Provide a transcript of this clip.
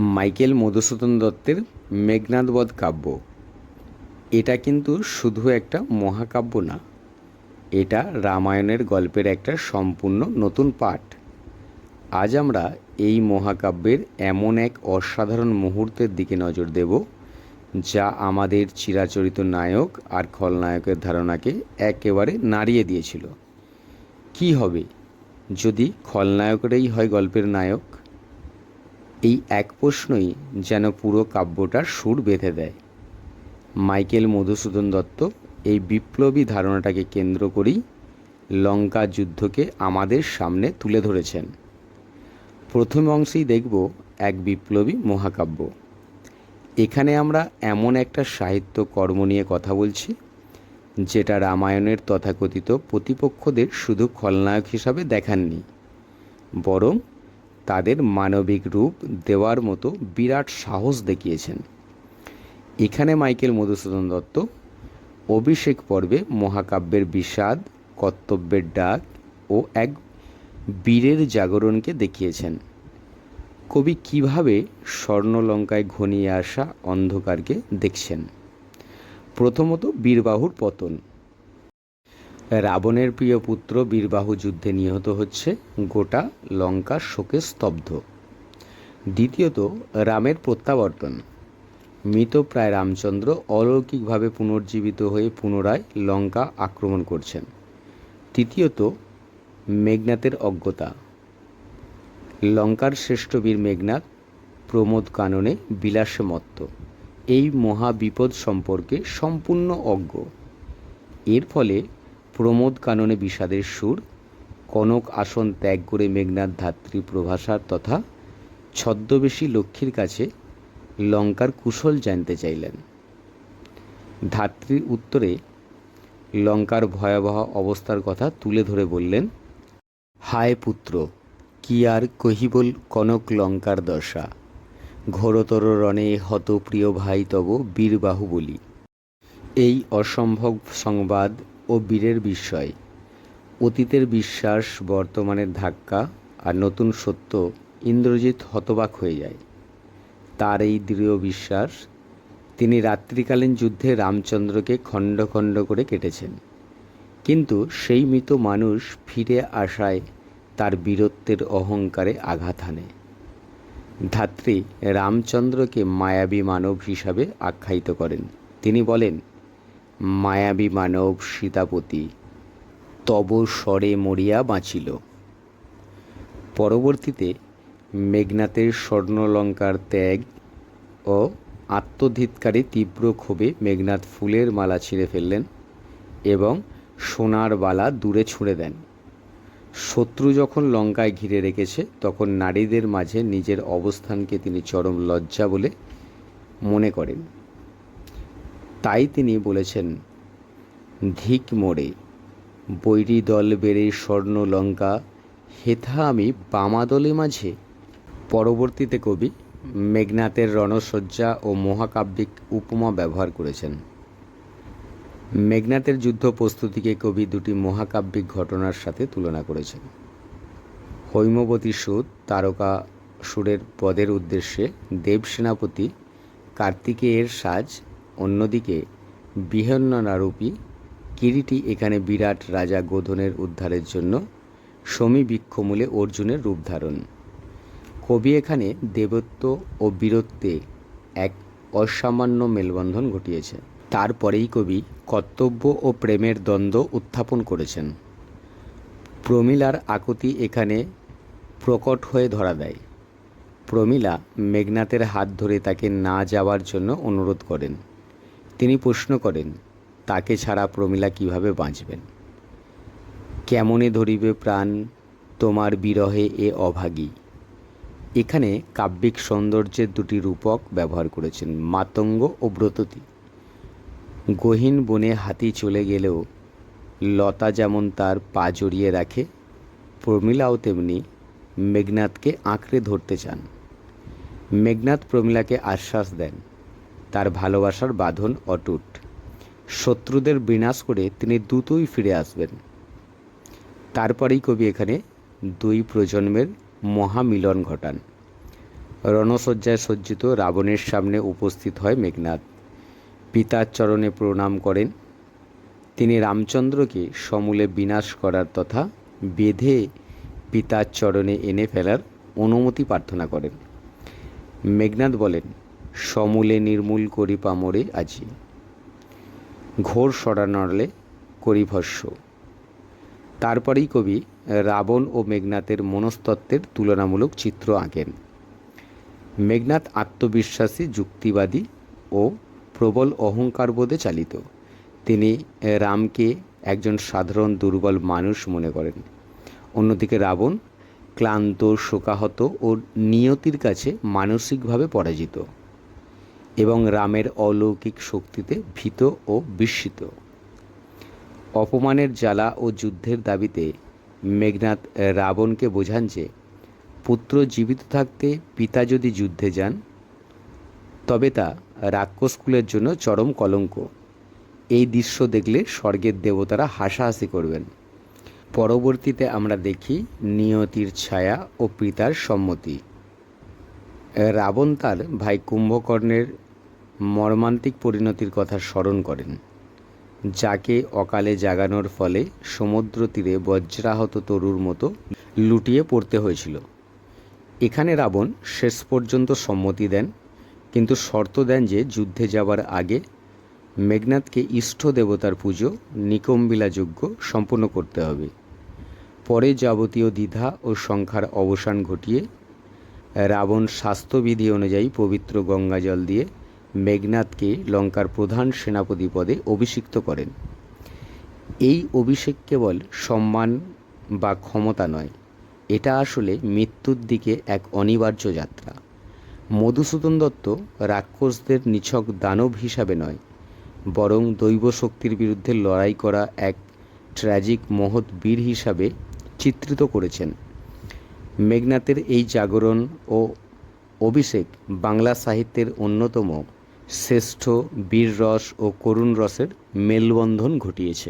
Michael Madhusudan দত্তের মেঘনাদবধ কাব্য। এটা কিন্তু শুধু একটা মহাকাব্য না, এটা রামায়ণের গল্পের একটা সম্পূর্ণ নতুন পাঠ। আজ আমরা এই মহাকাব্যের এমন এক অসাধারণ মুহূর্তের দিকে নজর দেব, যা আমাদের চিরাচরিত নায়ক আর খলনায়কের ধারণাকে একেবারে নাড়িয়ে দিয়েছিল। কি হবে যদি খলনায়করাই হয় গল্পের নায়ক? এই এক প্রশ্নই যেন পুরো কাব্যটার সুর বেঁধে দেয়। মাইকেল মধুসূদন দত্ত এই বিপ্লবী ধারণাটাকে কেন্দ্র করেই লঙ্কা যুদ্ধকে আমাদের সামনে তুলে ধরেছেন। প্রথম অংশেই দেখব এক বিপ্লবী মহাকাব্য। এখানে আমরা এমন একটা সাহিত্য কর্ম নিয়ে কথা বলছি, যেটা রামায়ণের তথাকথিত প্রতিপক্ষদের শুধু খলনায়ক হিসাবে দেখাননি, বরং তাদের মানবিক রূপ দেওয়ার মতো বিরাট সাহস দেখিয়েছেন। এখানে মাইকেল মধুসূদন দত্ত অভিষেক পর্বে মহাকাব্যের বিষাদ, কর্তব্যের ডাক ও এক বীরের জাগরণকে দেখিয়েছেন। কবি কিভাবে স্বর্ণলঙ্কায় ঘনিয়ে আসা অন্ধকারকে দেখছেন। প্রথমত বীরবাহুর পতন। রাবণের প্রিয় পুত্র বীরবাহু যুদ্ধে নিহত হচ্ছে, গোটা লঙ্কা শোকে স্তব্ধ। দ্বিতীয়ত রামের প্রত্যাবর্তন। মৃতপ্রায় রামচন্দ্র অলৌকিকভাবে পুনর্জীবিত হয়ে পুনরায় লঙ্কা আক্রমণ করছেন। তৃতীয়ত মেঘনাদের অজ্ঞতা। লঙ্কার শ্রেষ্ঠ বীর মেঘনাদ প্রমোদ কাননে বিলাসে মত্ত, এই মহাবিপদ সম্পর্কে সম্পূর্ণ অজ্ঞ। এর ফলে প্রমোদ কাননে বিষাদের সুর, কনক আসন ত্যাগ করে মেঘনাদ ধাত্রী প্রভাসার তথা ছদ্মবেশী লক্ষ্মীর কাছে লঙ্কার কুশল জানতে চাইলেন। ধাত্রীর উত্তরে লঙ্কার ভয়াবহ অবস্থার কথা তুলে ধরে বললেন, হায় পুত্র, কি আর কহিবল কনক লঙ্কার দশা, ঘোরতর রণে হত প্রিয় ভাই তব বীরবাহু বলি। এই অসম্ভব সংবাদ ও বীরের বিস্ময়, অতীতের বিশ্বাস, বর্তমানের ধাক্কা আর নতুন সত্য, ইন্দ্রজিৎ হতবাক হয়ে যায়। তার এই দৃঢ় বিশ্বাস, তিনি রাত্রিকালীন যুদ্ধে রামচন্দ্রকে খণ্ড খণ্ড করে কেটেছেন, কিন্তু সেই মৃত মানুষ ফিরে আসায় তার বীরত্বের অহংকারে আঘাত হানে। ধাত্রী রামচন্দ্রকে মায়াবী মানব হিসাবে আখ্যায়িত করেন। তিনি বলেন, মায়াবী মানব সীতাপতি তব স্বরে মরিয়া বাঁচিল। পরবর্তীতে মেঘনাদের স্বর্ণলঙ্কার ত্যাগ ও আত্মধিৎকারে তীব্র ক্ষোভে মেঘনাদ ফুলের মালা ছিঁড়ে ফেললেন এবং সোনার বালা দূরে ছুঁড়ে দেন। শত্রু যখন লঙ্কায় ঘিরে রেখেছে, তখন নারীদের মাঝে নিজের অবস্থানকে তিনি চরম লজ্জা বলে মনে করেন। তাই তিনি বলেছেন, ধিক মোড়ে বৈরী দল বেড়ে স্বর্ণ লঙ্কা, হেথা আমি বামাদলে মাঝে। পরবর্তীতে কবি মেঘনাদের রণসজ্জা ও মহাকাব্যিক উপমা ব্যবহার করেছেন। মেঘনাদের যুদ্ধ প্রস্তুতিকে কবি দুটি মহাকাব্যিক ঘটনার সাথে তুলনা করেছেন। হৈমবতী সুত তারকাসুরের বধের উদ্দেশ্যে দেবসেনাপতি কার্তিকেয়ের সাজ, অন্যদিকে বৃহন্ননারূপী কিরীটী এখানে বিরাট রাজা গোধনের উদ্ধারের জন্য শমীবৃক্ষমূলে অর্জুনের রূপ ধারণ। কবি এখানে দেবত্ব ও বীরত্বে এক অসামান্য মেলবন্ধন ঘটিয়েছে। তারপরেই কবি কর্তব্য ও প্রেমের দ্বন্দ্ব উত্থাপন করেছেন। প্রমীলার আকুতি এখানে প্রকট হয়ে ধরা দেয়। প্রমীলা মেঘনাদের হাত ধরে তাকে না যাওয়ার জন্য অনুরোধ করেন। তিনি প্রশ্ন করেন, তাকে ছাড়া প্রমীলা কিভাবে বাঁচবেন? কেমনে ধরিবে প্রাণ তোমার বিরহে এ অভাগী। এখানে কাব্যিক সৌন্দর্যের দুটি রূপক ব্যবহার করেছেন, মাতঙ্গ ও ব্রততী। গহীন বনে হাতি চলে গেলেও লতা যেমন তার পা জড়িয়ে রাখে, প্রমীলাও তেমনি মেঘনাদকে আঁকড়ে ধরতে চান। মেঘনাদ প্রমীলাকে আশ্বাস দেন, তার ভালোবাসার বাঁধন অটুট। শত্রুদের বিনাশ করে তিনি দ্রুতই ফিরে আসবেন। তারপরেই কবি এখানে দুই প্রজন্মের মহামিলন ঘটান। রণশয্যায় সজ্জিত রাবণের সামনে উপস্থিত হয় মেঘনাদ। পিতার চরণে প্রণাম করেন। তিনি রামচন্দ্রকে সমূলে বিনাশ করার তথা বেঁধে পিতার চরণে এনে ফেলার অনুমতি প্রার্থনা করেন। মেঘনাদ বলেন, সমূলে নির্মূল করি পামরে আজি, ঘোর ষড়ানলে করি ভস্য। তারপরেই কবি রাবণ ও মেঘনাদের মনস্তত্ত্বের তুলনামূলক চিত্র আঁকেন। মেঘনাদ আত্মবিশ্বাসী, যুক্তিবাদী ও প্রবল অহংকারবোধে চালিত। তিনি রামকে একজন সাধারণ দুর্বল মানুষ মনে করেন। অন্যদিকে রাবণ ক্লান্ত, শোকাহত ও নিয়তির কাছে মানসিকভাবে পরাজিত এবং রামের অলৌকিক শক্তিতে ভীত ও বিস্মিত। অপমানের জ্বালা ও যুদ্ধের দাবিতে মেঘনাদ রাবণকে বোঝান যে পুত্র জীবিত থাকতে পিতা যদি যুদ্ধে যান তবে তা রাক্ষসকুলের জন্য চরম কলঙ্ক। এই দৃশ্য দেখলে স্বর্গের দেবতারা হাসাহাসি করবেন। পরবর্তীতে আমরা দেখি নিয়তির ছায়া ও পিতার সম্মতি। রাবণ তার ভাই কুম্ভকর্ণের মর্মান্তিক পরিণতির কথা স্মরণ করেন, যাকে অকালে জাগানোর ফলে সমুদ্র তীরে বজ্রাহত তরুর মতো লুটিয়ে পড়তে হয়েছিল। এখানে রাবণ শেষ পর্যন্ত সম্মতি দেন, কিন্তু শর্ত দেন যে যুদ্ধে যাবার আগে মেঘনাদকে ইষ্ট দেবতার পুজো নিকম্বিলা যজ্ঞ সম্পূর্ণ করতে হবে। পরে যাবতীয় দ্বিধা ও সংখ্যার অবসান ঘটিয়ে রাবণ স্বাস্থ্যবিধি অনুযায়ী পবিত্র গঙ্গাজল দিয়ে মেঘনাদকে লঙ্কার প্রধান সেনাপতি পদে অভিষিক্ত করেন। এই অভিষেক কেবল সম্মান বা ক্ষমতা নয়, এটা আসলে মৃত্যুর দিকে এক অনিবার্য যাত্রা। মধুসূদন দত্ত রাক্ষসদের নিছক দানব হিসাবে নয়, বরং দৈব শক্তির বিরুদ্ধে লড়াই করা এক ট্র্যাজিক মহৎ বীর হিসাবে চিত্রিত করেছেন। মেঘনাদের এই জাগরণ ও অভিষেক বাংলা সাহিত্যের অন্যতম শ্রেষ্ঠ বীর রস ও করুণ রসের মেলবন্ধন ঘটিয়েছে।